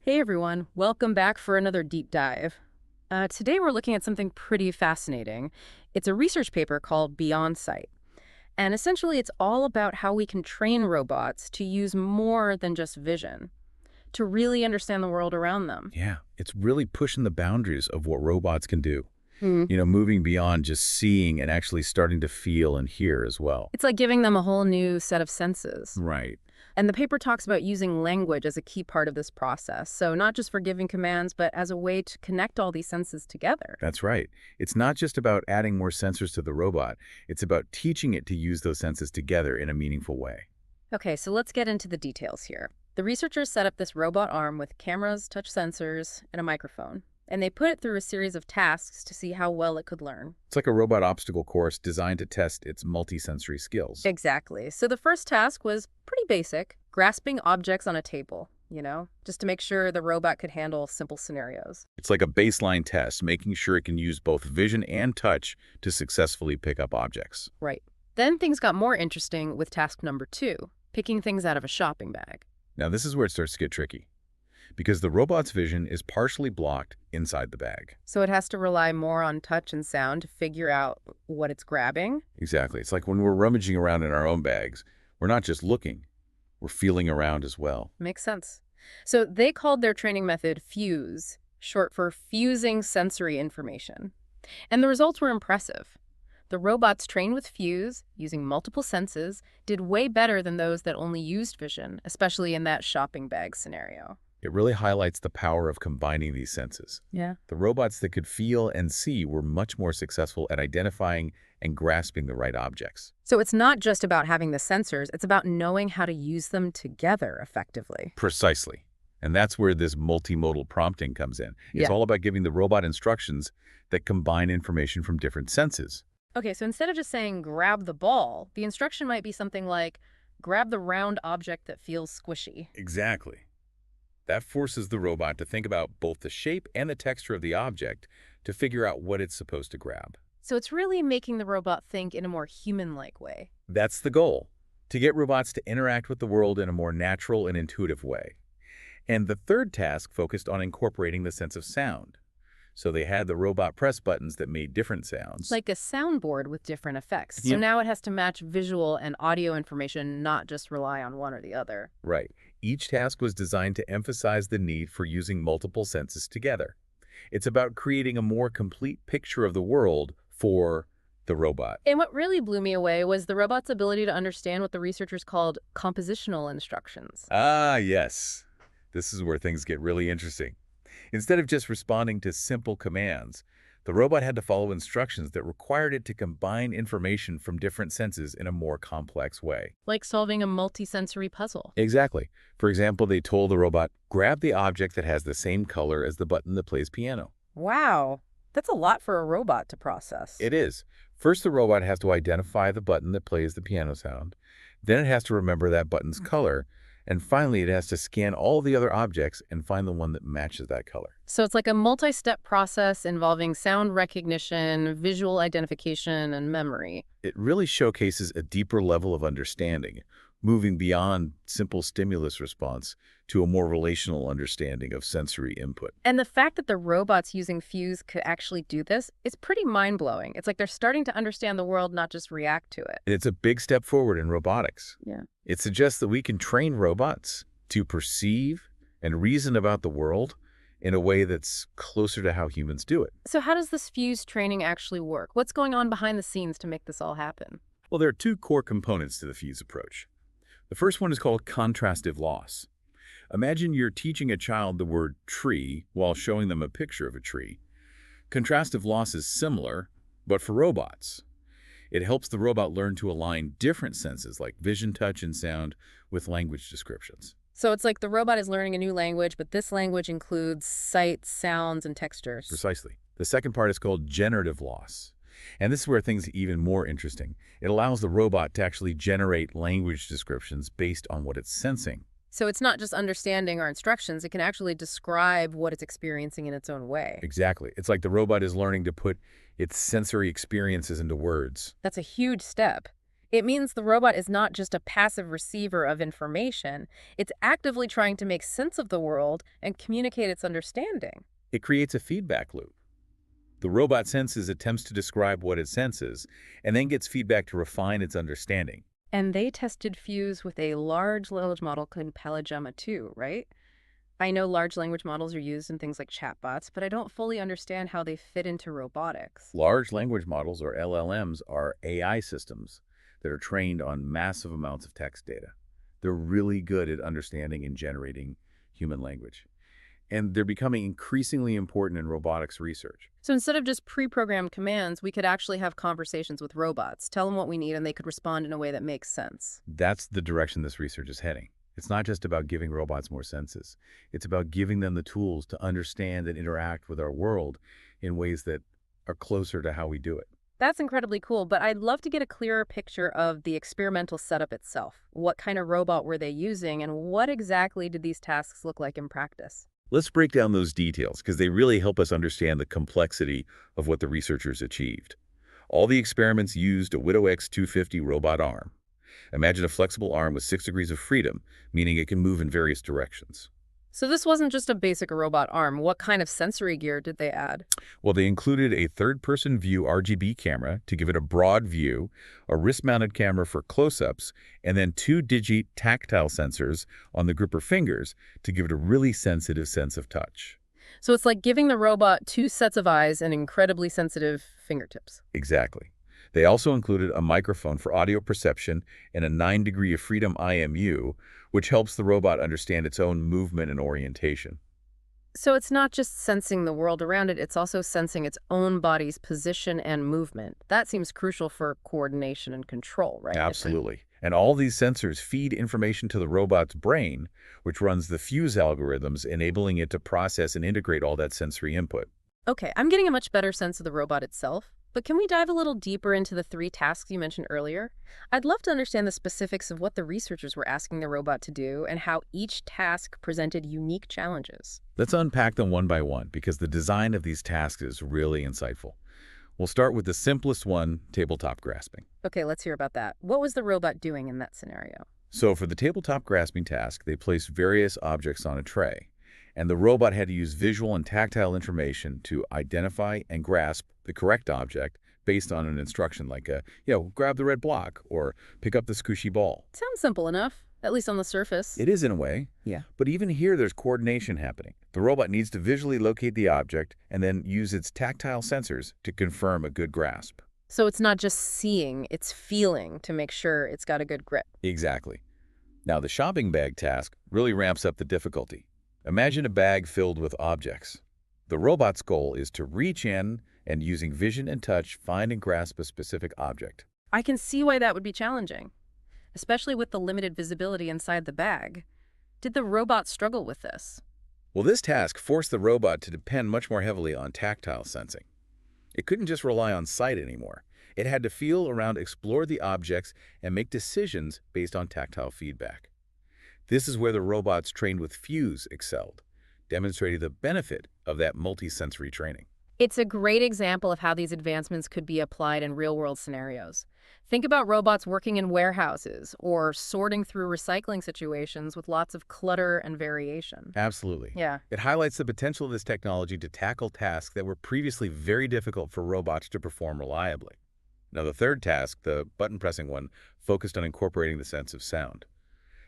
Hey everyone, welcome back for another deep dive. Today we're looking at something pretty fascinating. It's a research paper called Beyond Sight. And essentially it's all about how we can train robots to use more than just vision, to really understand the world around them. Yeah, it's really pushing the boundaries of what robots can do. Hmm. Moving beyond just seeing and actually starting to feel and hear as well. It's like giving them a whole new set of senses. Right. And the paper talks about using language as a key part of this process. So not just for giving commands, but as a way to connect all these senses together. That's right. It's not just about adding more sensors to the robot. It's about teaching it to use those senses together in a meaningful way. Okay, so let's get into the details here. The researchers set up this robot arm with cameras, touch sensors, and a microphone. And they put it through a series of tasks to see how well it could learn. It's like a robot obstacle course designed to test its multisensory skills. Exactly. So the first task was pretty basic, grasping objects on a table, just to make sure the robot could handle simple scenarios. It's like a baseline test, making sure it can use both vision and touch to successfully pick up objects. Right. Then things got more interesting with task number 2, picking things out of a shopping bag. Now, this is where it starts to get tricky, because the robot's vision is partially blocked inside the bag. So it has to rely more on touch and sound to figure out what it's grabbing. Exactly. It's like when we're rummaging around in our own bags, we're not just looking, we're feeling around as well. Makes sense. So they called their training method FuSe, short for fusing sensory information. And the results were impressive. The robots trained with FuSe, using multiple senses, did way better than those that only used vision, especially in that shopping bag scenario. It really highlights the power of combining these senses. Yeah. The robots that could feel and see were much more successful at identifying and grasping the right objects. So it's not just about having the sensors, it's about knowing how to use them together effectively. Precisely. And that's where this multimodal prompting comes in. It's Yeah. all about giving the robot instructions that combine information from different senses. Okay, so instead of just saying grab the ball, the instruction might be something like grab the round object that feels squishy. Exactly. That forces the robot to think about both the shape and the texture of the object to figure out what it's supposed to grab. So it's really making the robot think in a more human-like way. That's the goal, to get robots to interact with the world in a more natural and intuitive way. And the third task focused on incorporating the sense of sound. So they had the robot press buttons that made different sounds. Like a soundboard with different effects. So Yep. now it has to match visual and audio information, not just rely on one or the other. Right. Each task was designed to emphasize the need for using multiple senses together. It's about creating a more complete picture of the world for the robot. And what really blew me away was the robot's ability to understand what the researchers called compositional instructions. Ah, yes. This is where things get really interesting. Instead of just responding to simple commands, the robot had to follow instructions that required it to combine information from different senses in a more complex way. Like solving a multisensory puzzle. Exactly. For example, they told the robot, grab the object that has the same color as the button that plays piano. Wow, that's a lot for a robot to process. It is. First, the robot has to identify the button that plays the piano sound. Then it has to remember that button's color. And finally, it has to scan all the other objects and find the one that matches that color. So it's like a multi-step process involving sound recognition, visual identification, and memory. It really showcases a deeper level of understanding, moving beyond simple stimulus response to a more relational understanding of sensory input. And the fact that the robots using FuSe could actually do this is pretty mind-blowing. It's like they're starting to understand the world, not just react to it. And it's a big step forward in robotics. Yeah. It suggests that we can train robots to perceive and reason about the world in a way that's closer to how humans do it. So how does this FuSe training actually work? What's going on behind the scenes to make this all happen? Well, there are two core components to the FuSe approach. The first one is called contrastive loss. Imagine you're teaching a child the word tree while showing them a picture of a tree. Contrastive loss is similar, but for robots. It helps the robot learn to align different senses like vision, touch, and sound with language descriptions. So it's like the robot is learning a new language, but this language includes sights, sounds, and textures. Precisely. The second part is called generative loss. And this is where things are even more interesting. It allows the robot to actually generate language descriptions based on what it's sensing. So it's not just understanding our instructions, it can actually describe what it's experiencing in its own way. Exactly. It's like the robot is learning to put its sensory experiences into words. That's a huge step. It means the robot is not just a passive receiver of information, it's actively trying to make sense of the world and communicate its understanding. It creates a feedback loop. The robot senses attempts to describe what it senses, and then gets feedback to refine its understanding. And they tested FuSe with a large language model called Palagemma too, right? I know large language models are used in things like chatbots, but I don't fully understand how they fit into robotics. Large language models, or LLMs, are AI systems that are trained on massive amounts of text data. They're really good at understanding and generating human language. And they're becoming increasingly important in robotics research. So instead of just pre-programmed commands, we could actually have conversations with robots, tell them what we need, and they could respond in a way that makes sense. That's the direction this research is heading. It's not just about giving robots more senses. It's about giving them the tools to understand and interact with our world in ways that are closer to how we do it. That's incredibly cool, but I'd love to get a clearer picture of the experimental setup itself. What kind of robot were they using, and what exactly did these tasks look like in practice? Let's break down those details because they really help us understand the complexity of what the researchers achieved. All the experiments used a Widow X250 robot arm. Imagine a flexible arm with 6 degrees of freedom, meaning it can move in various directions. So this wasn't just a basic robot arm. What kind of sensory gear did they add? Well, they included a third-person view RGB camera to give it a broad view, a wrist-mounted camera for close-ups, and then 2 Digi tactile sensors on the gripper fingers to give it a really sensitive sense of touch. So it's like giving the robot two sets of eyes and incredibly sensitive fingertips. Exactly. They also included a microphone for audio perception and a 9-degree of freedom IMU, which helps the robot understand its own movement and orientation. So it's not just sensing the world around it, it's also sensing its own body's position and movement. That seems crucial for coordination and control, right? Absolutely. And all these sensors feed information to the robot's brain, which runs the FuSe algorithms, enabling it to process and integrate all that sensory input. Okay, I'm getting a much better sense of the robot itself, but can we dive a little deeper into the three tasks you mentioned earlier? I'd love to understand the specifics of what the researchers were asking the robot to do and how each task presented unique challenges. Let's unpack them one by one because the design of these tasks is really insightful. We'll start with the simplest one, tabletop grasping. Okay, let's hear about that. What was the robot doing in that scenario? So for the tabletop grasping task, they placed various objects on a tray, and the robot had to use visual and tactile information to identify and grasp the correct object based on an instruction like grab the red block or pick up the squishy ball. Sounds simple enough, at least on the surface. It is in a way. Yeah. But even here, there's coordination happening. The robot needs to visually locate the object and then use its tactile sensors to confirm a good grasp. So it's not just seeing, it's feeling to make sure it's got a good grip. Exactly. Now, the shopping bag task really ramps up the difficulty. Imagine a bag filled with objects. The robot's goal is to reach in and, using vision and touch, find and grasp a specific object. I can see why that would be challenging, especially with the limited visibility inside the bag. Did the robot struggle with this? Well, this task forced the robot to depend much more heavily on tactile sensing. It couldn't just rely on sight anymore. It had to feel around, explore the objects, and make decisions based on tactile feedback. This is where the robots trained with FuSe excelled, demonstrating the benefit of that multi-sensory training. It's a great example of how these advancements could be applied in real-world scenarios. Think about robots working in warehouses or sorting through recycling situations with lots of clutter and variation. Absolutely. Yeah. It highlights the potential of this technology to tackle tasks that were previously very difficult for robots to perform reliably. Now, the third task, the button-pressing one, focused on incorporating the sense of sound.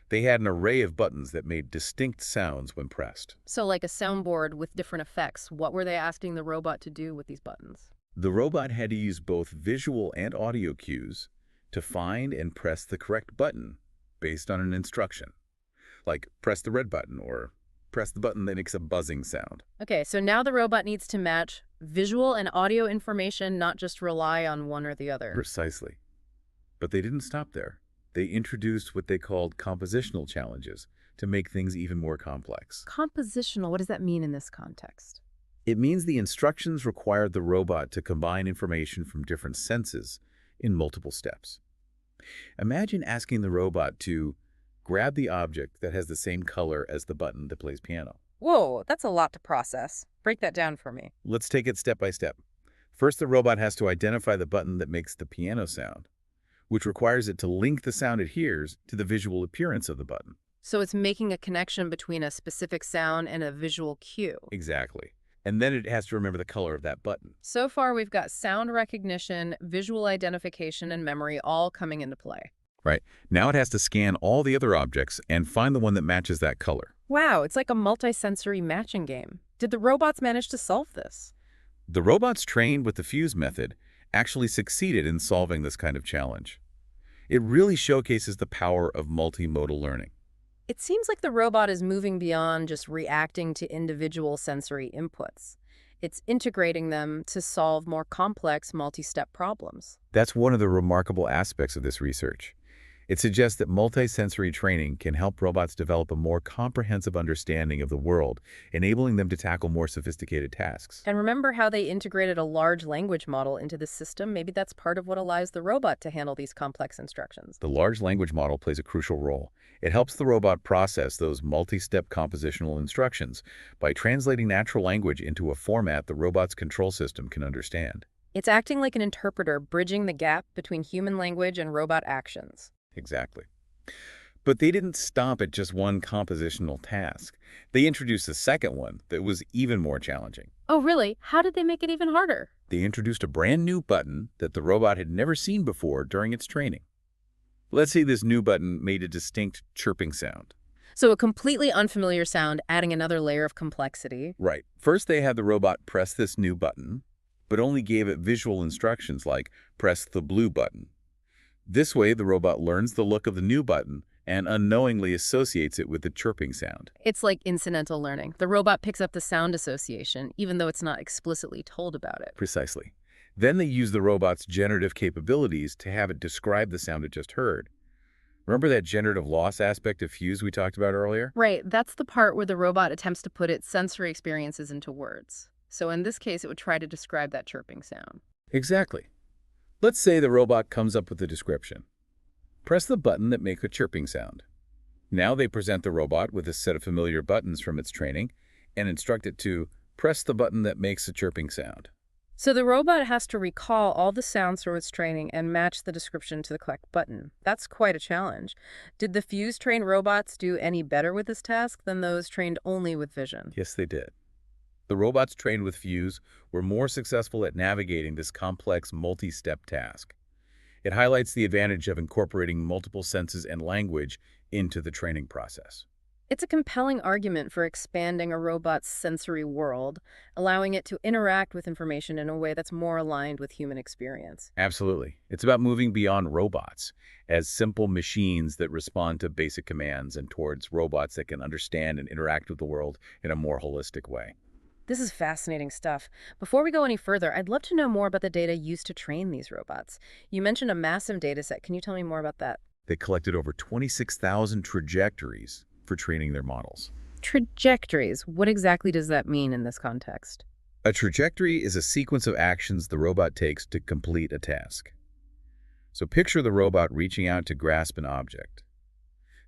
They had an array of buttons that made distinct sounds when pressed. So like a soundboard with different effects, what were they asking the robot to do with these buttons? The robot had to use both visual and audio cues to find and press the correct button based on an instruction, like press the red button or press the button that makes a buzzing sound. Okay, so now the robot needs to match visual and audio information, not just rely on one or the other. Precisely. But they didn't stop there. They introduced what they called compositional challenges to make things even more complex. Compositional, what does that mean in this context? It means the instructions required the robot to combine information from different senses in multiple steps. Imagine asking the robot to grab the object that has the same color as the button that plays piano. Whoa, that's a lot to process. Break that down for me. Let's take it step by step. First, the robot has to identify the button that makes the piano sound, which requires it to link the sound it hears to the visual appearance of the button. So it's making a connection between a specific sound and a visual cue. Exactly. And then it has to remember the color of that button. So far, we've got sound recognition, visual identification, and memory all coming into play. Right. Now it has to scan all the other objects and find the one that matches that color. Wow, it's like a multi-sensory matching game. Did the robots manage to solve this? The robots trained with the FuSe method actually succeeded in solving this kind of challenge. It really showcases the power of multimodal learning. It seems like the robot is moving beyond just reacting to individual sensory inputs. It's integrating them to solve more complex multi-step problems. That's one of the remarkable aspects of this research. It suggests that multisensory training can help robots develop a more comprehensive understanding of the world, enabling them to tackle more sophisticated tasks. And remember how they integrated a large language model into the system? Maybe that's part of what allows the robot to handle these complex instructions. The large language model plays a crucial role. It helps the robot process those multi-step compositional instructions by translating natural language into a format the robot's control system can understand. It's acting like an interpreter, bridging the gap between human language and robot actions. Exactly. But they didn't stop at just one compositional task. They introduced a second one that was even more challenging. Oh, really? How did they make it even harder? They introduced a brand new button that the robot had never seen before during its training. Let's say this new button made a distinct chirping sound. So a completely unfamiliar sound, adding another layer of complexity. Right. First, they had the robot press this new button, but only gave it visual instructions like press the blue button. This way, the robot learns the look of the new button and unknowingly associates it with the chirping sound. It's like incidental learning. The robot picks up the sound association, even though it's not explicitly told about it. Precisely. Then they use the robot's generative capabilities to have it describe the sound it just heard. Remember that generative loss aspect of FuSe we talked about earlier? Right, that's the part where the robot attempts to put its sensory experiences into words. So in this case, it would try to describe that chirping sound. Exactly. Let's say the robot comes up with a description. Press the button that makes a chirping sound. Now they present the robot with a set of familiar buttons from its training and instruct it to press the button that makes a chirping sound. So the robot has to recall all the sounds from its training and match the description to the correct button. That's quite a challenge. Did the FuSe-trained robots do any better with this task than those trained only with vision? Yes, they did. The robots trained with FuSe were more successful at navigating this complex multi-step task. It highlights the advantage of incorporating multiple senses and language into the training process. It's a compelling argument for expanding a robot's sensory world, allowing it to interact with information in a way that's more aligned with human experience. Absolutely. It's about moving beyond robots as simple machines that respond to basic commands and towards robots that can understand and interact with the world in a more holistic way. This is fascinating stuff. Before we go any further, I'd love to know more about the data used to train these robots. You mentioned a massive data set. Can you tell me more about that? They collected over 26,000 trajectories for training their models. Trajectories. What exactly does that mean in this context? A trajectory is a sequence of actions the robot takes to complete a task. So picture the robot reaching out to grasp an object.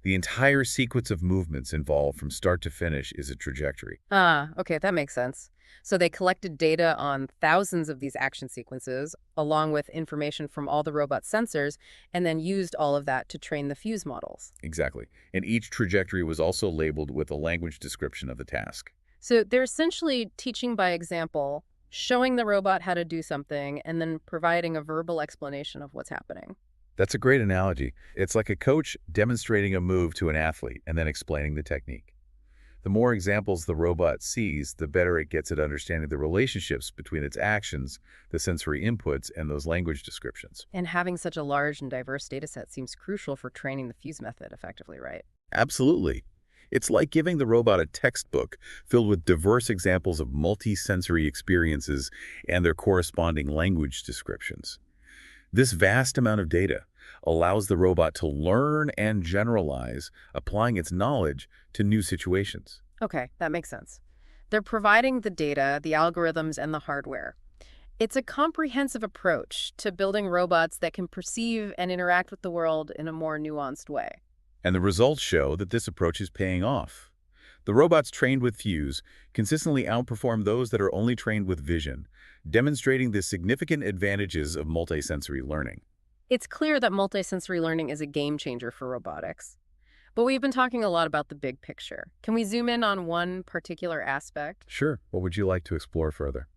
The entire sequence of movements involved from start to finish is a trajectory. Ah, okay, that makes sense. So they collected data on thousands of these action sequences, along with information from all the robot's sensors, and then used all of that to train the FuSe models. Exactly. And each trajectory was also labeled with a language description of the task. So they're essentially teaching by example, showing the robot how to do something, and then providing a verbal explanation of what's happening. That's a great analogy. It's like a coach demonstrating a move to an athlete and then explaining the technique. The more examples the robot sees, the better it gets at understanding the relationships between its actions, the sensory inputs, and those language descriptions. And having such a large and diverse data set seems crucial for training the FuSe method effectively, right? Absolutely. It's like giving the robot a textbook filled with diverse examples of multi-sensory experiences and their corresponding language descriptions. This vast amount of data allows the robot to learn and generalize, applying its knowledge to new situations. Okay, that makes sense. They're providing the data, the algorithms, and the hardware. It's a comprehensive approach to building robots that can perceive and interact with the world in a more nuanced way. And the results show that this approach is paying off. The robots trained with FuSe consistently outperform those that are only trained with vision, demonstrating the significant advantages of multisensory learning. It's clear that multisensory learning is a game changer for robotics. But we've been talking a lot about the big picture. Can we zoom in on one particular aspect? Sure. What would you like to explore further?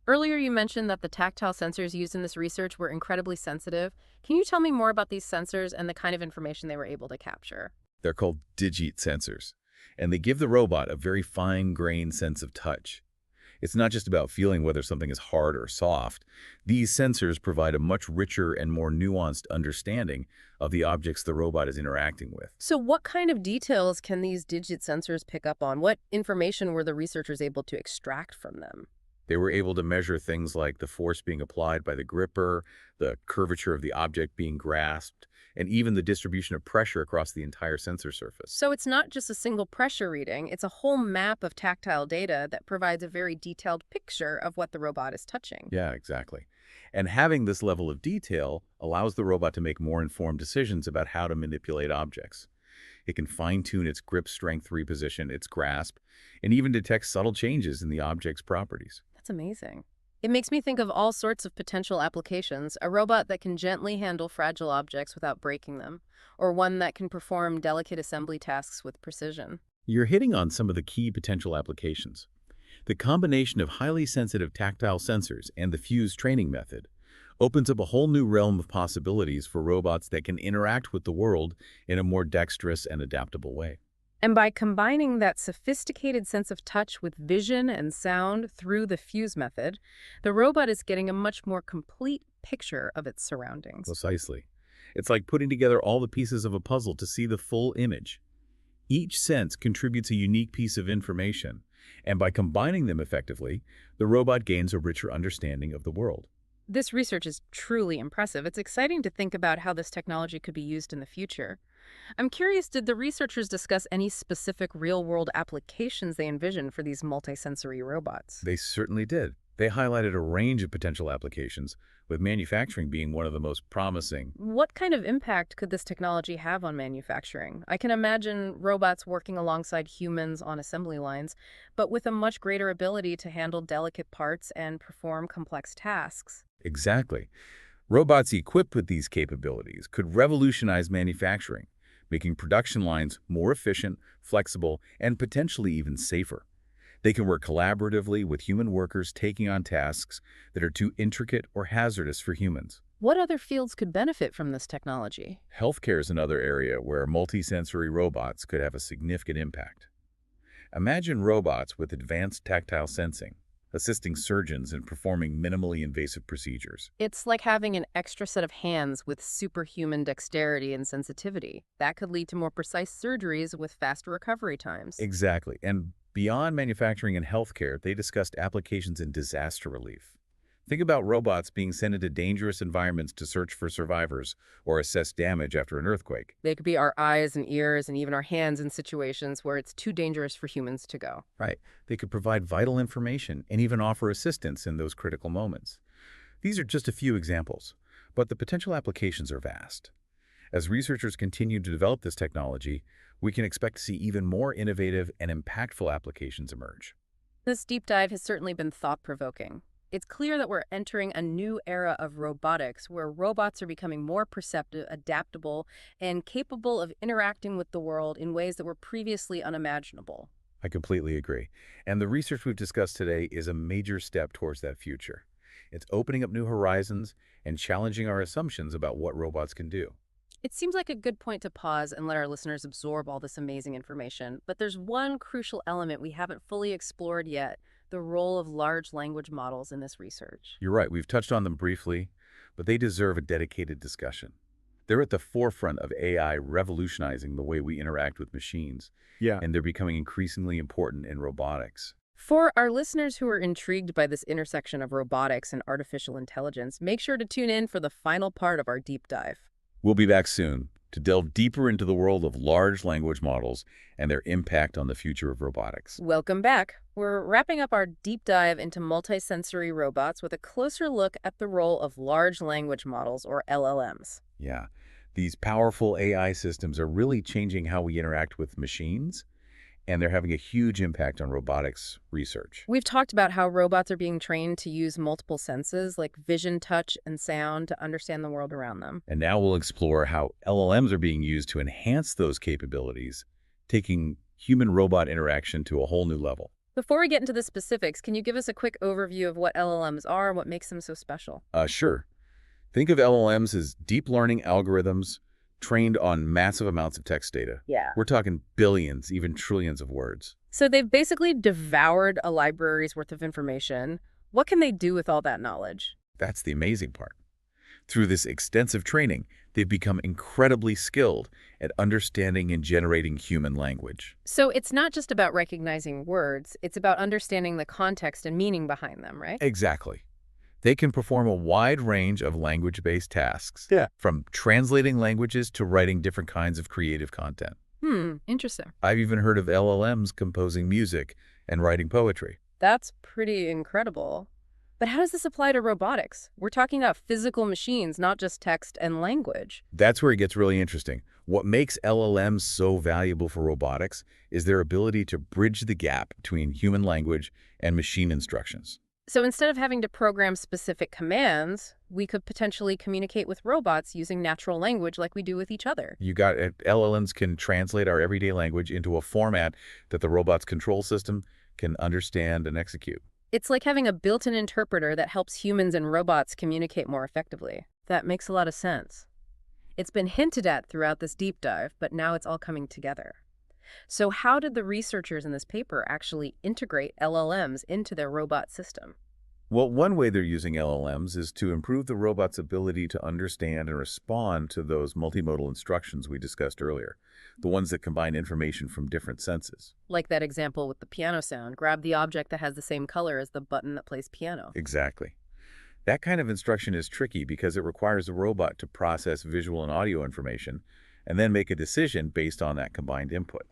Earlier, you mentioned that the tactile sensors used in this research were incredibly sensitive. Can you tell me more about these sensors and the kind of information they were able to capture? They're called digit sensors, and they give the robot a very fine-grained sense of touch. It's not just about feeling whether something is hard or soft. These sensors provide a much richer and more nuanced understanding of the objects the robot is interacting with. So, what kind of details can these digit sensors pick up on? What information were the researchers able to extract from them? They were able to measure things like the force being applied by the gripper, the curvature of the object being grasped, and even the distribution of pressure across the entire sensor surface. So, it's not just a single pressure reading, it's a whole map of tactile data that provides a very detailed picture of what the robot is touching. Yeah, exactly. And having this level of detail allows the robot to make more informed decisions about how to manipulate objects. It can fine-tune its grip strength, reposition its grasp, and even detect subtle changes in the object's properties. That's amazing. It makes me think of all sorts of potential applications. A robot that can gently handle fragile objects without breaking them, or one that can perform delicate assembly tasks with precision. You're hitting on some of the key potential applications. The combination of highly sensitive tactile sensors and the FuSe training method opens up a whole new realm of possibilities for robots that can interact with the world in a more dexterous and adaptable way. And by combining that sophisticated sense of touch with vision and sound through the FuSe method, the robot is getting a much more complete picture of its surroundings. Precisely. It's like putting together all the pieces of a puzzle to see the full image. Each sense contributes a unique piece of information, and by combining them effectively, the robot gains a richer understanding of the world. This research is truly impressive. It's exciting to think about how this technology could be used in the future. I'm curious, did the researchers discuss any specific real-world applications they envision for these multisensory robots? They certainly did. They highlighted a range of potential applications, with manufacturing being one of the most promising. What kind of impact could this technology have on manufacturing? I can imagine robots working alongside humans on assembly lines, but with a much greater ability to handle delicate parts and perform complex tasks. Exactly. Robots equipped with these capabilities could revolutionize manufacturing, making production lines more efficient, flexible, and potentially even safer. They can work collaboratively with human workers taking on tasks that are too intricate or hazardous for humans. What other fields could benefit from this technology? Healthcare is another area where multisensory robots could have a significant impact. Imagine robots with advanced tactile sensing, assisting surgeons in performing minimally invasive procedures. It's like having an extra set of hands with superhuman dexterity and sensitivity. That could lead to more precise surgeries with faster recovery times. Exactly. And beyond manufacturing and healthcare, they discussed applications in disaster relief. Think about robots being sent into dangerous environments to search for survivors or assess damage after an earthquake. They could be our eyes and ears and even our hands in situations where it's too dangerous for humans to go. Right. They could provide vital information and even offer assistance in those critical moments. These are just a few examples, but the potential applications are vast. As researchers continue to develop this technology, we can expect to see even more innovative and impactful applications emerge. This deep dive has certainly been thought-provoking. It's clear that we're entering a new era of robotics where robots are becoming more perceptive, adaptable, and capable of interacting with the world in ways that were previously unimaginable. I completely agree. And the research we've discussed today is a major step towards that future. It's opening up new horizons and challenging our assumptions about what robots can do. It seems like a good point to pause and let our listeners absorb all this amazing information. But there's one crucial element we haven't fully explored yet: the role of large language models in this research. You're right, we've touched on them briefly, but they deserve a dedicated discussion. They're at the forefront of AI revolutionizing the way we interact with machines, Yeah. and they're becoming increasingly important in robotics. For our listeners who are intrigued by this intersection of robotics and artificial intelligence, make sure to tune in for the final part of our deep dive. We'll be back soon to delve deeper into the world of large language models and their impact on the future of robotics. Welcome back. We're wrapping up our deep dive into multisensory robots with a closer look at the role of large language models, or LLMs. Yeah, these powerful AI systems are really changing how we interact with machines, and they're having a huge impact on robotics research. We've talked about how robots are being trained to use multiple senses like vision, touch, and sound to understand the world around them. And now we'll explore how LLMs are being used to enhance those capabilities, taking human-robot interaction to a whole new level. Before we get into the specifics, can you give us a quick overview of what LLMs are and what makes them so special? Sure. Think of LLMs as deep learning algorithms trained on massive amounts of text data. Yeah. We're talking billions, even trillions of words. So they've basically devoured a library's worth of information. What can they do with all that knowledge? That's the amazing part. Through this extensive training, they've become incredibly skilled at understanding and generating human language. So it's not just about recognizing words, it's about understanding the context and meaning behind them, right? Exactly. They can perform a wide range of language-based tasks, Yeah. from translating languages to writing different kinds of creative content. Interesting. I've even heard of LLMs composing music and writing poetry. That's pretty incredible. But how does this apply to robotics? We're talking about physical machines, not just text and language. That's where it gets really interesting. What makes LLMs so valuable for robotics is their ability to bridge the gap between human language and machine instructions. So instead of having to program specific commands, we could potentially communicate with robots using natural language like we do with each other. You got it. LLMs can translate our everyday language into a format that the robot's control system can understand and execute. It's like having a built-in interpreter that helps humans and robots communicate more effectively. That makes a lot of sense. It's been hinted at throughout this deep dive, but now it's all coming together. So how did the researchers in this paper actually integrate LLMs into their robot system? Well, one way they're using LLMs is to improve the robot's ability to understand and respond to those multimodal instructions we discussed earlier, the ones that combine information from different senses. Like that example with the piano sound, grab the object that has the same color as the button that plays piano. Exactly. That kind of instruction is tricky because it requires the robot to process visual and audio information and then make a decision based on that combined input.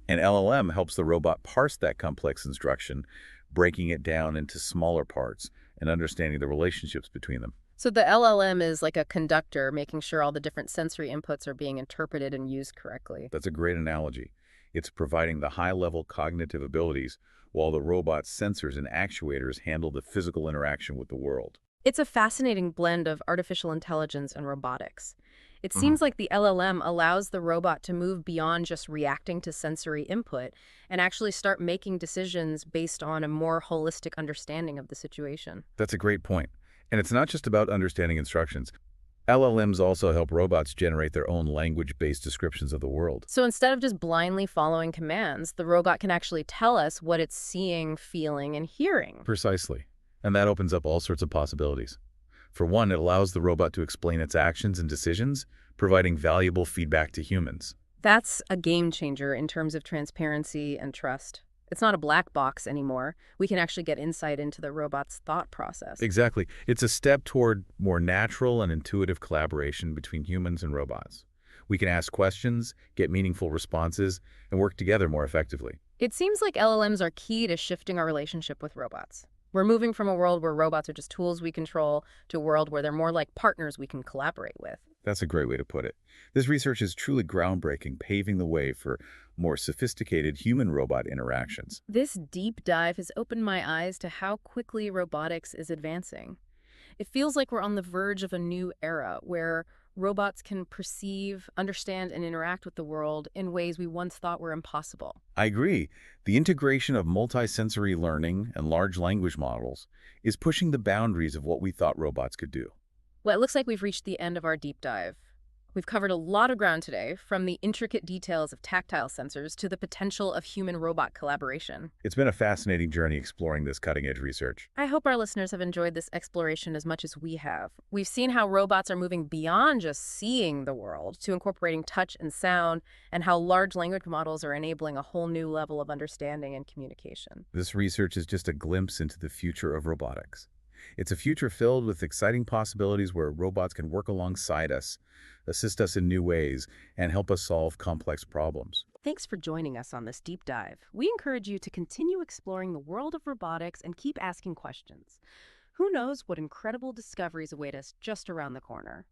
An LLM helps the robot parse that complex instruction, breaking it down into smaller parts and understanding the relationships between them. So the LLM is like a conductor, making sure all the different sensory inputs are being interpreted and used correctly. That's a great analogy. It's providing the high-level cognitive abilities while the robot's sensors and actuators handle the physical interaction with the world. It's a fascinating blend of artificial intelligence and robotics. It seems like the LLM allows the robot to move beyond just reacting to sensory input and actually start making decisions based on a more holistic understanding of the situation. That's a great point. And it's not just about understanding instructions. LLMs also help robots generate their own language-based descriptions of the world. So instead of just blindly following commands, the robot can actually tell us what it's seeing, feeling, and hearing. Precisely. And that opens up all sorts of possibilities. For one, it allows the robot to explain its actions and decisions, providing valuable feedback to humans. That's a game changer in terms of transparency and trust. It's not a black box anymore. We can actually get insight into the robot's thought process. Exactly. It's a step toward more natural and intuitive collaboration between humans and robots. We can ask questions, get meaningful responses, and work together more effectively. It seems like LLMs are key to shifting our relationship with robots. We're moving from a world where robots are just tools we control to a world where they're more like partners we can collaborate with. That's a great way to put it. This research is truly groundbreaking, paving the way for more sophisticated human-robot interactions. This deep dive has opened my eyes to how quickly robotics is advancing. It feels like we're on the verge of a new era where robots can perceive, understand, and interact with the world in ways we once thought were impossible. I agree. The integration of multisensory learning and large language models is pushing the boundaries of what we thought robots could do. Well, it looks like we've reached the end of our deep dive. We've covered a lot of ground today, from the intricate details of tactile sensors to the potential of human-robot collaboration. It's been a fascinating journey exploring this cutting-edge research. I hope our listeners have enjoyed this exploration as much as we have. We've seen how robots are moving beyond just seeing the world to incorporating touch and sound, and how large language models are enabling a whole new level of understanding and communication. This research is just a glimpse into the future of robotics. It's a future filled with exciting possibilities where robots can work alongside us, assist us in new ways, and help us solve complex problems. Thanks for joining us on this deep dive. We encourage you to continue exploring the world of robotics and keep asking questions. Who knows what incredible discoveries await us just around the corner?